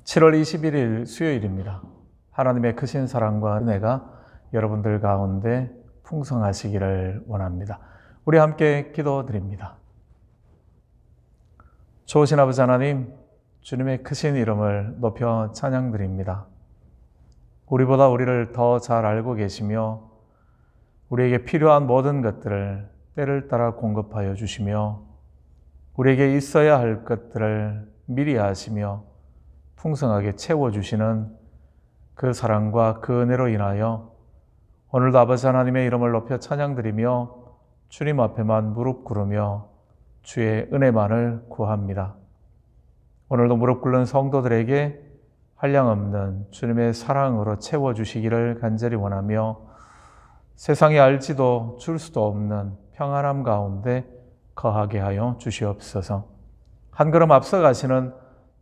7월 21일 수요일입니다. 하나님의 크신 사랑과 은혜가 여러분들 가운데 풍성하시기를 원합니다. 우리 함께 기도드립니다. 좋으신 아버지 하나님, 주님의 크신 이름을 높여 찬양드립니다. 우리보다 우리를 더 잘 알고 계시며 우리에게 필요한 모든 것들을 때를 따라 공급하여 주시며 우리에게 있어야 할 것들을 미리 아시며 풍성하게 채워주시는 그 사랑과 그 은혜로 인하여 오늘도 아버지 하나님의 이름을 높여 찬양드리며 주님 앞에만 무릎 꿇으며 주의 은혜만을 구합니다. 오늘도 무릎 꿇는 성도들에게 한량없는 주님의 사랑으로 채워주시기를 간절히 원하며 세상이 알지도 줄 수도 없는 평안함 가운데 거하게 하여 주시옵소서. 한 걸음 앞서가시는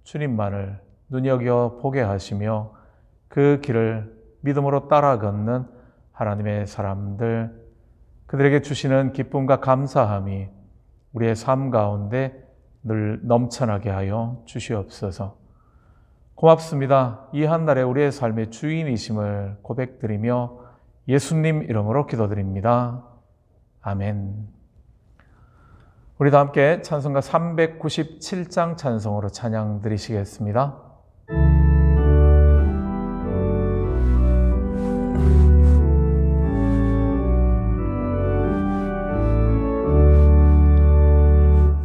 주님만을 눈여겨보게 하시며 그 길을 믿음으로 따라 걷는 하나님의 사람들, 그들에게 주시는 기쁨과 감사함이 우리의 삶 가운데 늘 넘쳐나게 하여 주시옵소서. 고맙습니다. 이 한날에 우리의 삶의 주인이심을 고백드리며 예수님 이름으로 기도드립니다. 아멘. 우리 다 함께 찬송가 397장 찬송으로 찬양 드리시겠습니다.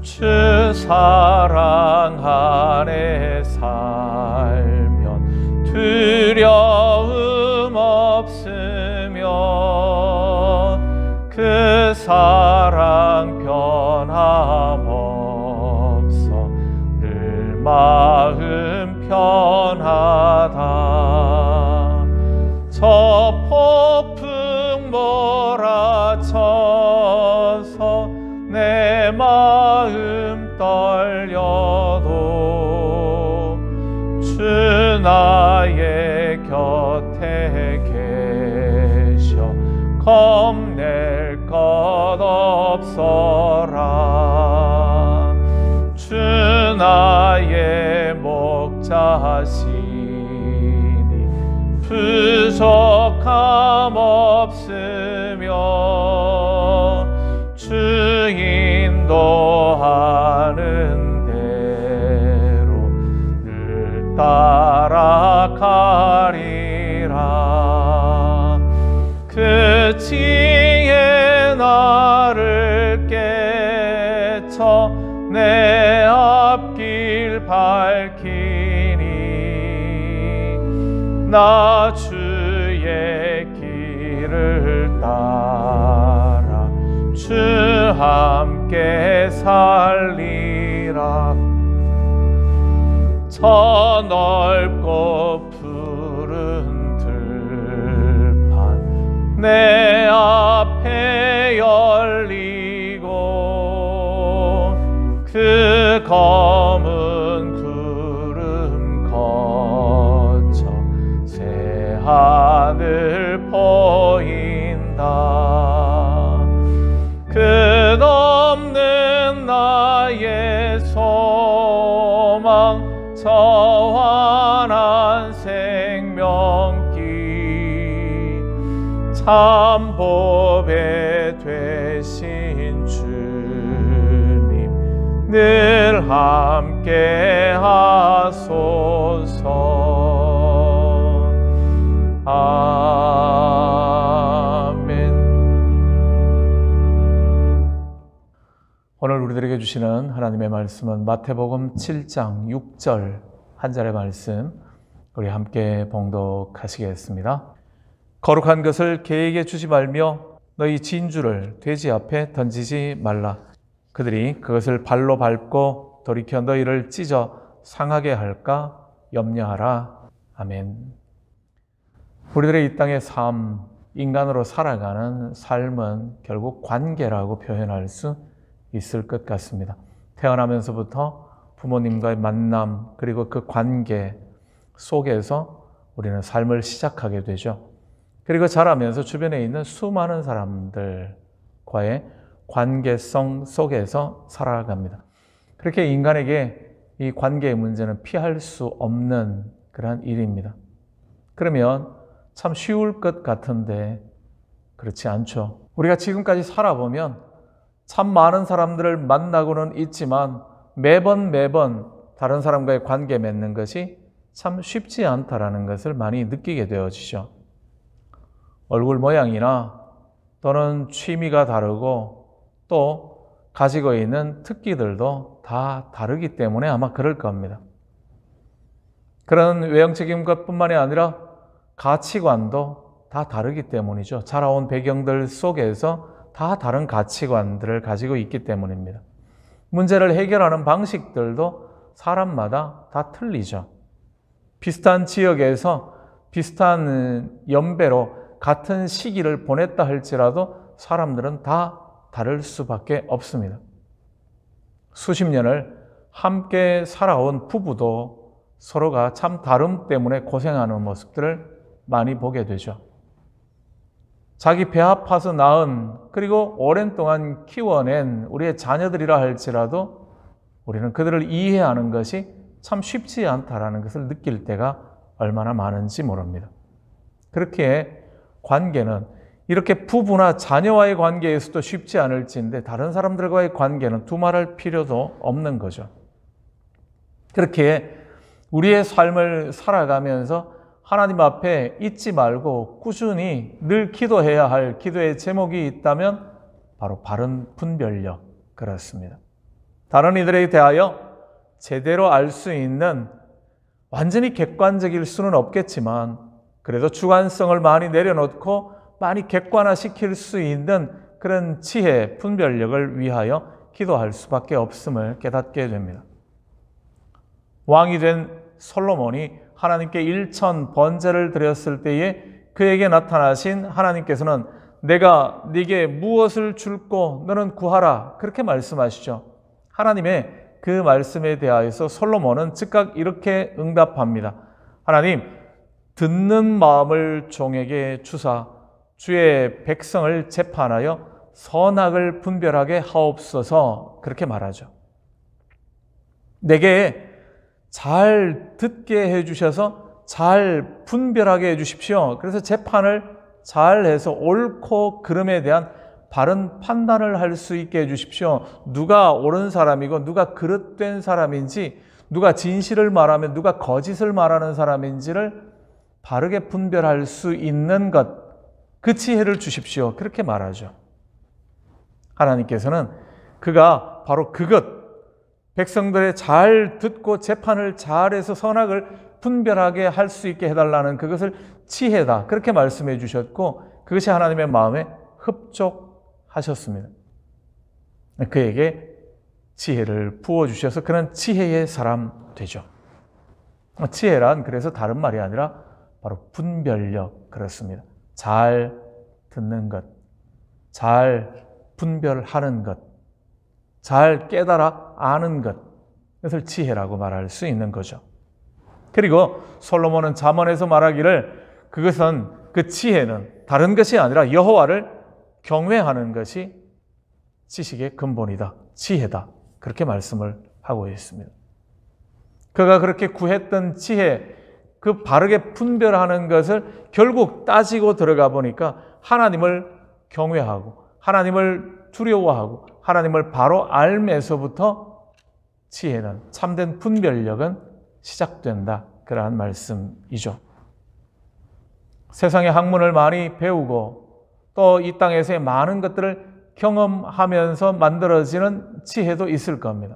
주 사랑 안에 살면 두려움 없으며 그 사랑 변함없어 늘 마음 편하다. 저 폭풍 몰아쳐서 내 마음 떨려도 주 나의 곁에 계셔 겁낼 것 없어라. 주 나의 목자시니 부족함 없으며 주 인도하는 대로 늘 따라가리라. 그 지혜 나를 깨쳐 내 앞길 밝히니 나 주의 길을 따라 주 함께 살리라. 저 넓고 푸른 들판 내 앞에 열리고 그 검은 구름 거쳐 새 하늘 보인다. 끝없는 나의 소망 저 환한 생명길 참 보배 되신 주님 늘 함께 하소서. 아멘. 오늘 우리들에게 주시는 하나님의 말씀은 마태복음 7장 6절 한 절의 말씀, 우리 함께 봉독하시겠습니다. 거룩한 것을 개에게 주지 말며 너희 진주를 돼지 앞에 던지지 말라. 그들이 그것을 발로 밟고 돌이켜 너희를 찢어 상하게 할까 염려하라. 아멘. 우리들의 이 땅의 삶, 인간으로 살아가는 삶은 결국 관계라고 표현할 수 있을 것 같습니다. 태어나면서부터 부모님과의 만남, 그리고 그 관계 속에서 우리는 삶을 시작하게 되죠. 그리고 자라면서 주변에 있는 수많은 사람들과의 관계성 속에서 살아갑니다. 그렇게 인간에게 이 관계의 문제는 피할 수 없는 그러한 일입니다. 그러면 참 쉬울 것 같은데 그렇지 않죠. 우리가 지금까지 살아보면 참 많은 사람들을 만나고는 있지만 매번 다른 사람과의 관계 맺는 것이 참 쉽지 않다라는 것을 많이 느끼게 되어지죠. 얼굴 모양이나 또는 취미가 다르고 또 가지고 있는 특기들도 다 다르기 때문에 아마 그럴 겁니다. 그런 외형적인 것뿐만이 아니라 가치관도 다 다르기 때문이죠. 자라온 배경들 속에서 다 다른 가치관들을 가지고 있기 때문입니다. 문제를 해결하는 방식들도 사람마다 다 틀리죠. 비슷한 지역에서 비슷한 연배로 같은 시기를 보냈다 할지라도 사람들은 다 다를 수밖에 없습니다. 수십 년을 함께 살아온 부부도 서로가 참 다름 때문에 고생하는 모습들을 많이 보게 되죠. 자기 배 아파서 낳은 그리고 오랜 동안 키워낸 우리의 자녀들이라 할지라도 우리는 그들을 이해하는 것이 참 쉽지 않다라는 것을 느낄 때가 얼마나 많은지 모릅니다. 그렇게 관계는 이렇게 부부나 자녀와의 관계에서도 쉽지 않을지인데 다른 사람들과의 관계는 두말할 필요도 없는 거죠. 그렇게 우리의 삶을 살아가면서 하나님 앞에 잊지 말고 꾸준히 늘 기도해야 할 기도의 제목이 있다면 바로 바른 분별력, 그렇습니다. 다른 이들에 대하여 제대로 알 수 있는 완전히 객관적일 수는 없겠지만 그래도 주관성을 많이 내려놓고 많이 객관화시킬 수 있는 그런 지혜, 분별력을 위하여 기도할 수밖에 없음을 깨닫게 됩니다. 왕이 된 솔로몬이 하나님께 일천 번제를 드렸을 때에 그에게 나타나신 하나님께서는 내가 네게 무엇을 줄고 너는 구하라 그렇게 말씀하시죠. 하나님의 그 말씀에 대하여서 솔로몬은 즉각 이렇게 응답합니다. 하나님, 듣는 마음을 종에게 주사 주의 백성을 재판하여 선악을 분별하게 하옵소서 그렇게 말하죠. 내게 잘 듣게 해주셔서 잘 분별하게 해주십시오. 그래서 재판을 잘 해서 옳고 그름에 대한 바른 판단을 할 수 있게 해주십시오. 누가 옳은 사람이고 누가 그릇된 사람인지, 누가 진실을 말하면 누가 거짓을 말하는 사람인지를 바르게 분별할 수 있는 것, 그 지혜를 주십시오. 그렇게 말하죠. 하나님께서는 그가 바로 그것, 백성들의 잘 듣고 재판을 잘해서 선악을 분별하게 할 수 있게 해달라는 그것을 지혜다. 그렇게 말씀해 주셨고 그것이 하나님의 마음에 흡족하셨습니다. 그에게 지혜를 부어주셔서 그는 지혜의 사람 되죠. 지혜란 그래서 다른 말이 아니라 바로 분별력, 그렇습니다. 잘 듣는 것, 잘 분별하는 것, 잘 깨달아 아는 것, 그것을 지혜라고 말할 수 있는 거죠. 그리고 솔로몬은 잠언에서 말하기를 그것은 그 지혜는 다른 것이 아니라 여호와를 경외하는 것이 지식의 근본이다, 지혜다, 그렇게 말씀을 하고 있습니다. 그가 그렇게 구했던 지혜, 그 바르게 분별하는 것을 결국 따지고 들어가 보니까 하나님을 경외하고 하나님을 두려워하고 하나님을 바로 알면서부터 지혜는, 참된 분별력은 시작된다, 그러한 말씀이죠. 세상의 학문을 많이 배우고 또 이 땅에서의 많은 것들을 경험하면서 만들어지는 지혜도 있을 겁니다.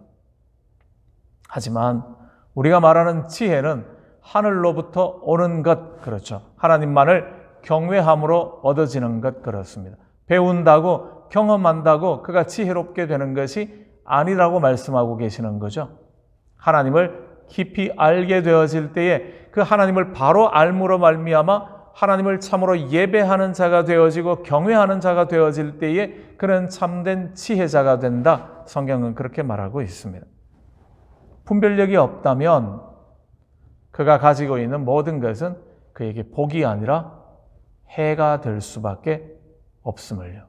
하지만 우리가 말하는 지혜는 하늘로부터 오는 것, 그렇죠. 하나님만을 경외함으로 얻어지는 것, 그렇습니다. 배운다고, 경험한다고 그가 지혜롭게 되는 것이 아니라고 말씀하고 계시는 거죠. 하나님을 깊이 알게 되어질 때에 그 하나님을 바로 알므로 말미암아 하나님을 참으로 예배하는 자가 되어지고 경외하는 자가 되어질 때에 그는 참된 지혜자가 된다. 성경은 그렇게 말하고 있습니다. 분별력이 없다면 그가 가지고 있는 모든 것은 그에게 복이 아니라 해가 될 수밖에 없음을요.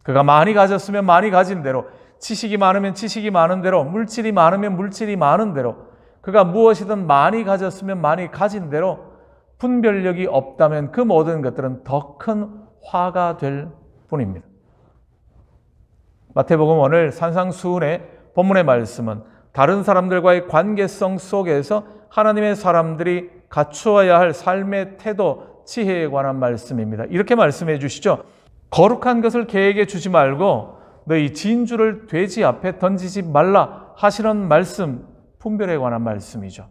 그가 많이 가졌으면 많이 가진 대로, 지식이 많으면 지식이 많은 대로, 물질이 많으면 물질이 많은 대로, 그가 무엇이든 많이 가졌으면 많이 가진 대로 분별력이 없다면 그 모든 것들은 더 큰 화가 될 뿐입니다. 마태복음 오늘 산상수훈의 본문의 말씀은 다른 사람들과의 관계성 속에서 하나님의 사람들이 갖추어야 할 삶의 태도, 지혜에 관한 말씀입니다. 이렇게 말씀해 주시죠. 거룩한 것을 개에게 주지 말고 너희 진주를 돼지 앞에 던지지 말라 하시는 말씀, 분별에 관한 말씀이죠.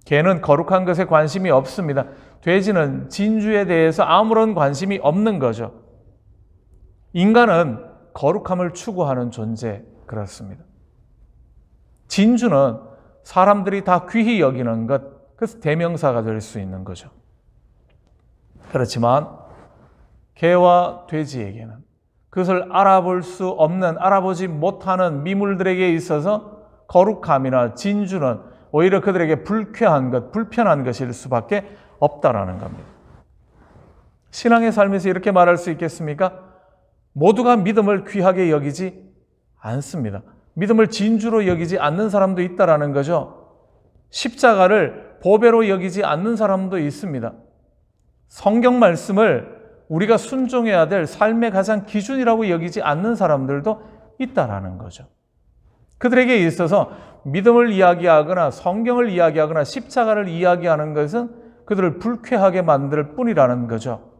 개는 거룩한 것에 관심이 없습니다. 돼지는 진주에 대해서 아무런 관심이 없는 거죠. 인간은 거룩함을 추구하는 존재, 그렇습니다. 진주는 사람들이 다 귀히 여기는 것, 그래서 대명사가 될 수 있는 거죠. 그렇지만 개와 돼지에게는 그것을 알아볼 수 없는, 알아보지 못하는 미물들에게 있어서 거룩함이나 진주는 오히려 그들에게 불쾌한 것, 불편한 것일 수밖에 없다라는 겁니다. 신앙의 삶에서 이렇게 말할 수 있겠습니까? 모두가 믿음을 귀하게 여기지 않습니다. 믿음을 진주로 여기지 않는 사람도 있다라는 거죠. 십자가를 보배로 여기지 않는 사람도 있습니다. 성경 말씀을 우리가 순종해야 될 삶의 가장 기준이라고 여기지 않는 사람들도 있다라는 거죠. 그들에게 있어서 믿음을 이야기하거나 성경을 이야기하거나 십자가를 이야기하는 것은 그들을 불쾌하게 만들 뿐이라는 거죠.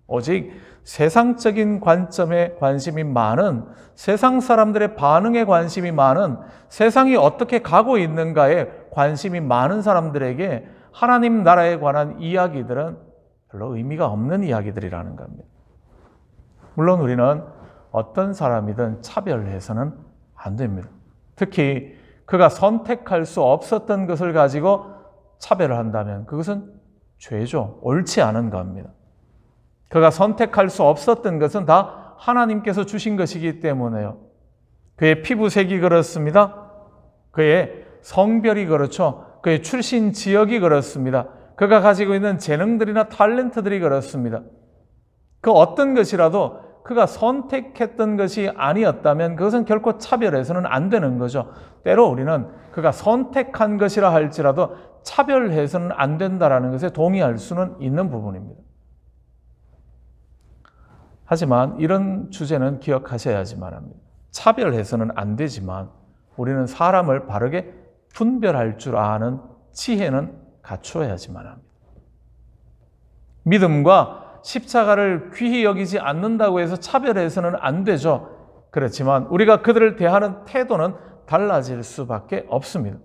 오직 세상적인 관점에 관심이 많은, 세상 사람들의 반응에 관심이 많은, 세상이 어떻게 가고 있는가에 관심이 많은 사람들에게 하나님 나라에 관한 이야기들은 별로 의미가 없는 이야기들이라는 겁니다. 물론 우리는 어떤 사람이든 차별해서는 안 됩니다. 특히 그가 선택할 수 없었던 것을 가지고 차별을 한다면 그것은 죄죠. 옳지 않은 겁니다. 그가 선택할 수 없었던 것은 다 하나님께서 주신 것이기 때문에요. 그의 피부색이 그렇습니다. 그의 성별이 그렇죠. 그의 출신 지역이 그렇습니다. 그가 가지고 있는 재능들이나 탤런트들이 그렇습니다. 그 어떤 것이라도 그가 선택했던 것이 아니었다면 그것은 결코 차별해서는 안 되는 거죠. 때로 우리는 그가 선택한 것이라 할지라도 차별해서는 안 된다는 것에 동의할 수는 있는 부분입니다. 하지만 이런 주제는 기억하셔야지만 합니다. 차별해서는 안 되지만 우리는 사람을 바르게 분별할 줄 아는 지혜는 갖추어야지만 합니다. 믿음과 십자가를 귀히 여기지 않는다고 해서 차별해서는 안 되죠. 그렇지만 우리가 그들을 대하는 태도는 달라질 수밖에 없습니다.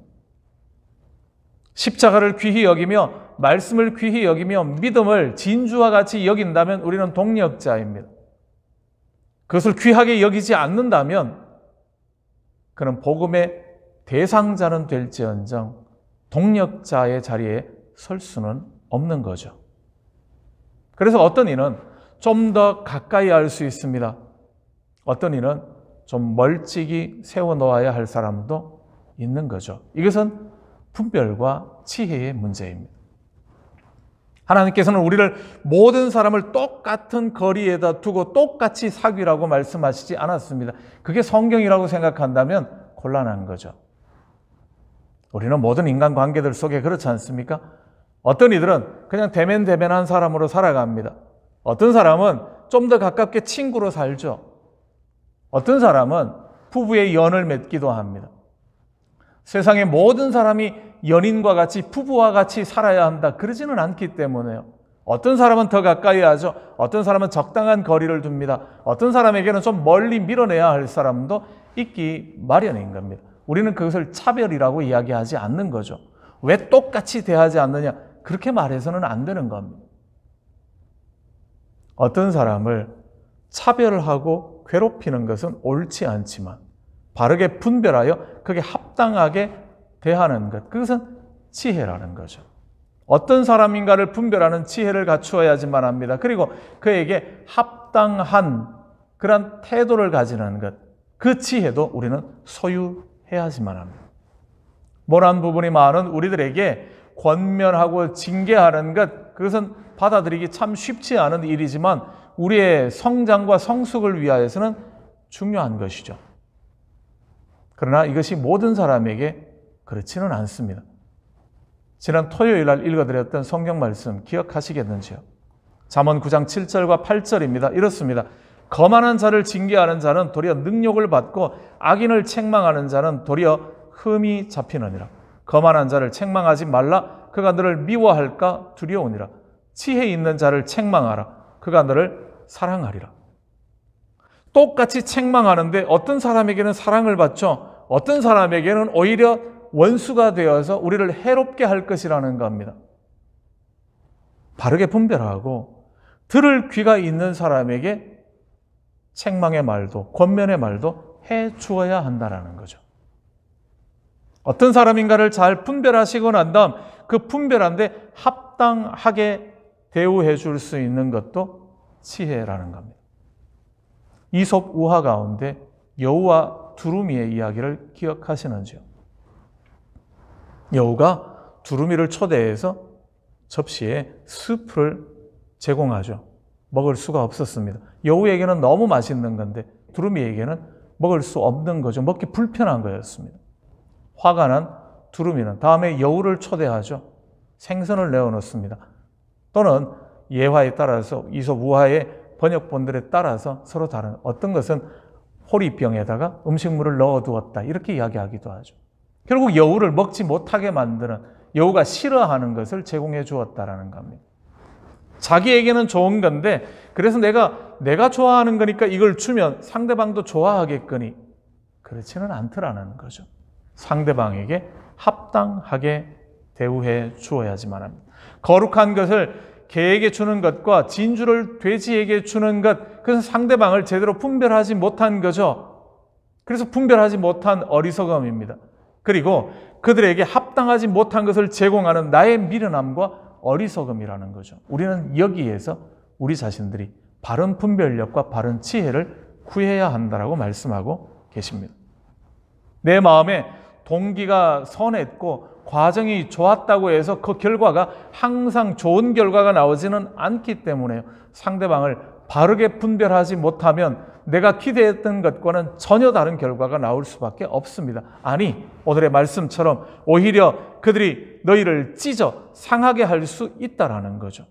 십자가를 귀히 여기며 말씀을 귀히 여기며 믿음을 진주와 같이 여긴다면 우리는 동력자입니다. 그것을 귀하게 여기지 않는다면 그는 복음의 대상자는 될지언정 동력자의 자리에 설 수는 없는 거죠. 그래서 어떤 이는 좀 더 가까이 할 수 있습니다. 어떤 이는 좀 멀찍이 세워놓아야 할 사람도 있는 거죠. 이것은 분별과 지혜의 문제입니다. 하나님께서는 우리를 모든 사람을 똑같은 거리에다 두고 똑같이 사귀라고 말씀하시지 않았습니다. 그게 성경이라고 생각한다면 곤란한 거죠. 우리는 모든 인간관계들 속에 그렇지 않습니까? 어떤 이들은 그냥 대면대면한 사람으로 살아갑니다. 어떤 사람은 좀 더 가깝게 친구로 살죠. 어떤 사람은 부부의 연을 맺기도 합니다. 세상의 모든 사람이 연인과 같이 부부와 같이 살아야 한다 그러지는 않기 때문에요. 어떤 사람은 더 가까이 하죠. 어떤 사람은 적당한 거리를 둡니다. 어떤 사람에게는 좀 멀리 밀어내야 할 사람도 있기 마련인 겁니다. 우리는 그것을 차별이라고 이야기하지 않는 거죠. 왜 똑같이 대하지 않느냐? 그렇게 말해서는 안 되는 겁니다. 어떤 사람을 차별하고 괴롭히는 것은 옳지 않지만 바르게 분별하여 그게 합당하게 대하는 것, 그것은 지혜라는 거죠. 어떤 사람인가를 분별하는 지혜를 갖추어야지만 합니다. 그리고 그에게 합당한 그런 태도를 가지는 것, 그 지혜도 우리는 소유해야지만 합니다. 모난 부분이 많은 우리들에게 권면하고 징계하는 것, 그것은 받아들이기 참 쉽지 않은 일이지만 우리의 성장과 성숙을 위하여서는 중요한 것이죠. 그러나 이것이 모든 사람에게 그렇지는 않습니다. 지난 토요일 날 읽어드렸던 성경 말씀 기억하시겠는지요? 잠언 9장 7절과 8절입니다. 이렇습니다. 거만한 자를 징계하는 자는 도리어 능욕을 받고 악인을 책망하는 자는 도리어 흠이 잡히느니라. 거만한 자를 책망하지 말라. 그가 너를 미워할까 두려우니라. 지혜 있는 자를 책망하라. 그가 너를 사랑하리라. 똑같이 책망하는데 어떤 사람에게는 사랑을 받죠. 어떤 사람에게는 오히려 원수가 되어서 우리를 해롭게 할 것이라는 겁니다. 바르게 분별하고 들을 귀가 있는 사람에게 책망의 말도 권면의 말도 해 주어야 한다는 거죠. 어떤 사람인가를 잘 분별하시고 난 다음 그 분별한데 합당하게 대우해 줄 수 있는 것도 지혜라는 겁니다. 이솝 우화 가운데 여우와 두루미의 이야기를 기억하시는지요? 여우가 두루미를 초대해서 접시에 스프를 제공하죠. 먹을 수가 없었습니다. 여우에게는 너무 맛있는 건데 두루미에게는 먹을 수 없는 거죠. 먹기 불편한 거였습니다. 화가 난 두루미는 다음에 여우를 초대하죠. 생선을 내어놓습니다. 또는 예화에 따라서 이솝 우화의 번역본들에 따라서 서로 다른, 어떤 것은 호리병에다가 음식물을 넣어두었다 이렇게 이야기하기도 하죠. 결국 여우를 먹지 못하게 만드는, 여우가 싫어하는 것을 제공해 주었다라는 겁니다. 자기에게는 좋은 건데 그래서 내가 좋아하는 거니까 이걸 주면 상대방도 좋아하겠거니 그렇지는 않더라는 거죠. 상대방에게 합당하게 대우해 주어야지만 합니다. 거룩한 것을 개에게 주는 것과 진주를 돼지에게 주는 것, 그것은 상대방을 제대로 분별하지 못한 거죠. 그래서 분별하지 못한 어리석음입니다. 그리고 그들에게 합당하지 못한 것을 제공하는 나의 미련함과 어리석음이라는 거죠. 우리는 여기에서 우리 자신들이 바른 분별력과 바른 지혜를 구해야 한다라고 말씀하고 계십니다. 내 마음에 동기가 선했고 과정이 좋았다고 해서 그 결과가 항상 좋은 결과가 나오지는 않기 때문에 상대방을 바르게 분별하지 못하면 내가 기대했던 것과는 전혀 다른 결과가 나올 수밖에 없습니다. 아니, 오늘의 말씀처럼 오히려 그들이 너희를 찢어 상하게 할 수 있다라는 거죠.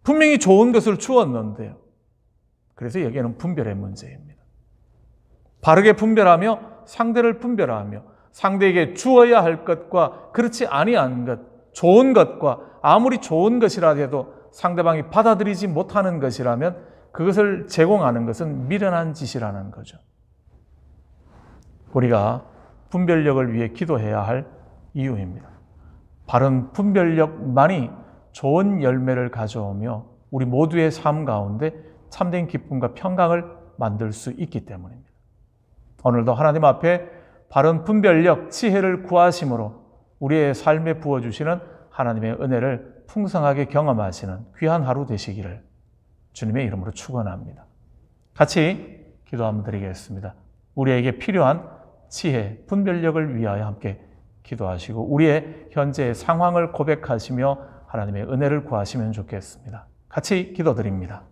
분명히 좋은 것을 주었는데요. 그래서 여기에는 분별의 문제입니다. 바르게 분별하며 상대를 분별하며 상대에게 주어야 할 것과 그렇지 아니한 것, 좋은 것과 아무리 좋은 것이라 해도 상대방이 받아들이지 못하는 것이라면 그것을 제공하는 것은 미련한 짓이라는 거죠. 우리가 분별력을 위해 기도해야 할 이유입니다. 바른 분별력만이 좋은 열매를 가져오며 우리 모두의 삶 가운데 참된 기쁨과 평강을 만들 수 있기 때문입니다. 오늘도 하나님 앞에 바른 분별력, 지혜를 구하심으로 우리의 삶에 부어주시는 하나님의 은혜를 풍성하게 경험하시는 귀한 하루 되시기를 주님의 이름으로 축원합니다. 같이 기도 한번 드리겠습니다. 우리에게 필요한 지혜, 분별력을 위하여 함께 기도하시고 우리의 현재의 상황을 고백하시며 하나님의 은혜를 구하시면 좋겠습니다. 같이 기도드립니다.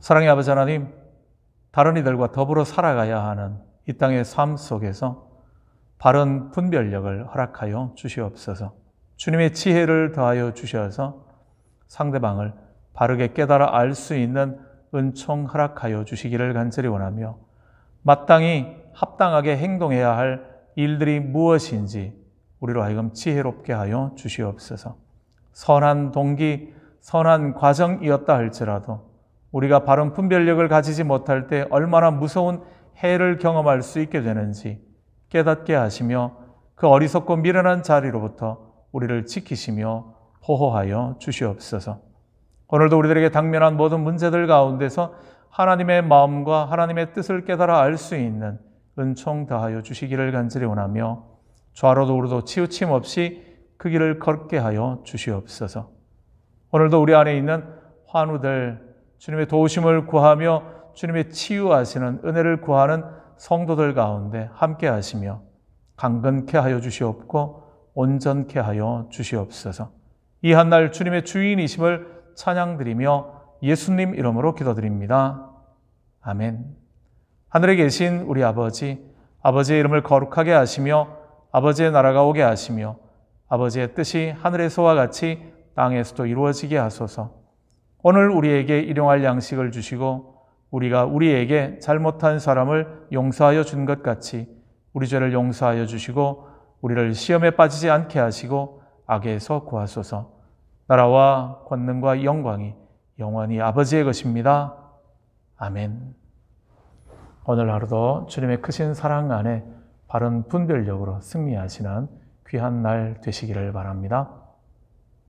사랑의 아버지 하나님, 다른 이들과 더불어 살아가야 하는 이 땅의 삶 속에서 바른 분별력을 허락하여 주시옵소서. 주님의 지혜를 더하여 주셔서 상대방을 바르게 깨달아 알 수 있는 은총 허락하여 주시기를 간절히 원하며 마땅히 합당하게 행동해야 할 일들이 무엇인지 우리로 하여금 지혜롭게 하여 주시옵소서. 선한 동기, 선한 과정이었다 할지라도 우리가 바른 분별력을 가지지 못할 때 얼마나 무서운 해를 경험할 수 있게 되는지 깨닫게 하시며 그 어리석고 미련한 자리로부터 우리를 지키시며 보호하여 주시옵소서. 오늘도 우리들에게 당면한 모든 문제들 가운데서 하나님의 마음과 하나님의 뜻을 깨달아 알 수 있는 은총 다하여 주시기를 간절히 원하며 좌로도 우로도 치우침 없이 그 길을 걷게 하여 주시옵소서. 오늘도 우리 안에 있는 환우들, 주님의 도우심을 구하며 주님의 치유하시는 은혜를 구하는 성도들 가운데 함께 하시며 강건케 하여 주시옵고 온전케 하여 주시옵소서. 이 한날 주님의 주인이심을 찬양드리며 예수님 이름으로 기도드립니다. 아멘. 하늘에 계신 우리 아버지, 아버지의 이름을 거룩하게 하시며 아버지의 나라가 오게 하시며 아버지의 뜻이 하늘에서와 같이 땅에서도 이루어지게 하소서. 오늘 우리에게 일용할 양식을 주시고 우리가 우리에게 잘못한 사람을 용서하여 준 것 같이 우리 죄를 용서하여 주시고 우리를 시험에 빠지지 않게 하시고 악에서 구하소서. 나라와 권능과 영광이 영원히 아버지의 것입니다. 아멘. 오늘 하루도 주님의 크신 사랑 안에 바른 분별력으로 승리하시는 귀한 날 되시기를 바랍니다.